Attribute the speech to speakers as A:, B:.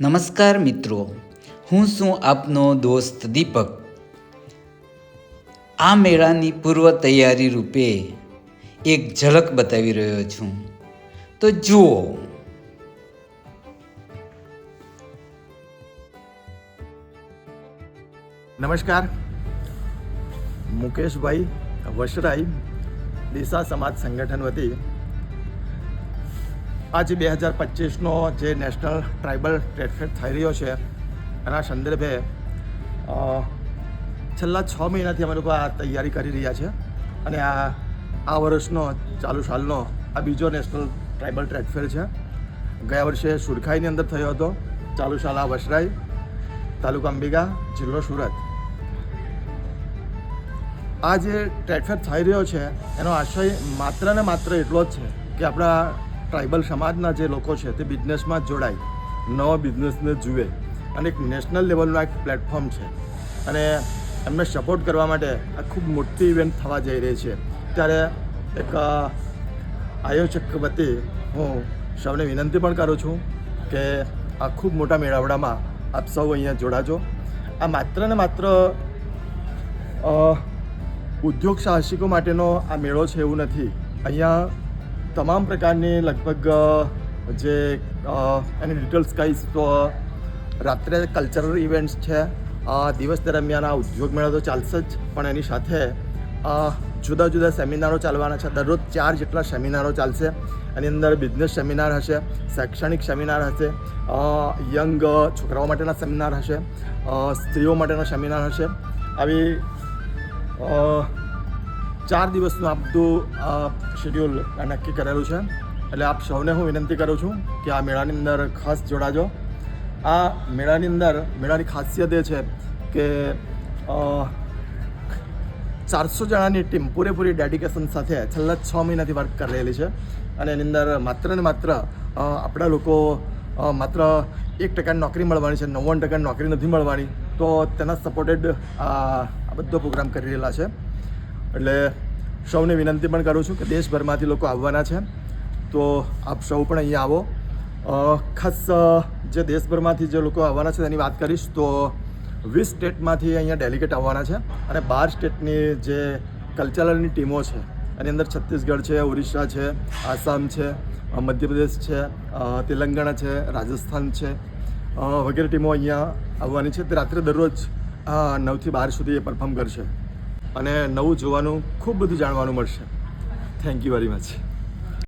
A: નમસ્કાર મિત્રો, હું છું આપનો દોસ્ત દીપક. આ મેળાની પૂર્વ તૈયારી રૂપે એક ઝલક બતાવી રહ્યો છું, તો જુઓ.
B: નમસ્કાર, મુકેશભાઈ વશરાઈ, દિશા સમાજ સંગઠન વતી આજે 2025નો જે નેશનલ ટ્રાઇબલ ટ્રેડ ફેર થઈ રહ્યો છે એના સંદર્ભે છેલ્લા 6 મહિનાથી અમે લોકો આ તૈયારી કરી રહ્યા છે અને આ વર્ષનો ચાલુ સાલનો આ બીજો નેશનલ ટ્રાઇબલ ટ્રેડ ફેર છે. ગયા વર્ષે સુરખાઈની અંદર થયો હતો, ચાલુ સાલ આ વશરાઈ, તાલુકા અંબિકા, જિલ્લો સુરત. આ જે ટ્રેડ ફેર થઈ રહ્યો છે એનો આશય માત્ર ને માત્ર એટલો જ છે કે આપણા ટ્રાઇબલ સમાજના જે લોકો છે તે બિઝનેસમાં જોડાય, નવા બિઝનેસને જુએ અને એક નેશનલ લેવલનો એક પ્લેટફોર્મ છે અને એમને સપોર્ટ કરવા માટે આ ખૂબ મોટી ઇવેન્ટ થવા જઈ રહી છે. ત્યારે એક આયોજક વતી હું સૌને વિનંતી પણ કરું છું કે આ ખૂબ મોટા મેળાવડામાં આપ સૌ અહીંયા જોડાજો. આ માત્ર ને માત્ર ઉદ્યોગ સાહસિકો માટેનો આ મેળો છે એવું નથી. અહીંયા તમામ પ્રકારની લગભગ જે એની ડિટેલ્સ કહીશ તો રાત્રે કલ્ચરલ ઇવેન્ટ્સ છે, દિવસ દરમિયાન આ ઉદ્યોગ મેળો તો ચાલશે જ, પણ એની સાથે જુદા જુદા સેમિનારો ચાલવાના છે. દરરોજ 4 જેટલા સેમિનારો ચાલશે. એની અંદર બિઝનેસ સેમિનાર હશે, શૈક્ષણિક સેમિનાર હશે, યંગ છોકરાઓ માટેના સેમિનાર હશે, સ્ત્રીઓ માટેના સેમિનાર હશે. આવી 4 દિવસનું આ બધું શેડ્યુલ નક્કી કરેલું છે. એટલે આપ સૌને હું વિનંતી કરું છું કે આ મેળાની અંદર ખાસ જોડાજો. આ મેળાની અંદર મેળાની ખાસિયત એ છે કે 400 જણાની ટીમ પૂરેપૂરી ડેડિકેશન સાથે છેલ્લા 6 મહિનાથી વર્ક કરી રહેલી છે અને એની અંદર માત્ર ને માત્ર આપણા લોકો માત્ર 1% નોકરી મળવાની છે, 99% નોકરી નથી મળવાની, તો તેના સપોર્ટેડ આ બધો પ્રોગ્રામ કરી રહેલા છે. એટલે સૌને વિનંતી પણ કરું છું કે દેશભરમાંથી લોકો આવવાના છે, તો આપ સૌ પણ અહીંયા આવો. ખાસ જે દેશભરમાંથી જે લોકો આવવાના છે તેની વાત કરીશ તો 20 સ્ટેટમાંથી અહીંયા ડેલિગેટ આવવાના છે અને 12 સ્ટેટની જે કલ્ચરલની ટીમો છે એની અંદર છત્તીસગઢ છે, ઓરિસ્સા છે, આસામ છે, મધ્યપ્રદેશ છે, તેલંગાણા છે, રાજસ્થાન છે વગેરે ટીમો અહીંયા આવવાની છે. તે રાત્રે દરરોજ 9 થી 12 સુધી એ પરફોર્મ કરશે અને નવું જોવાનું, ખૂબ બધું જાણવાનું મળશે. Thank you very much.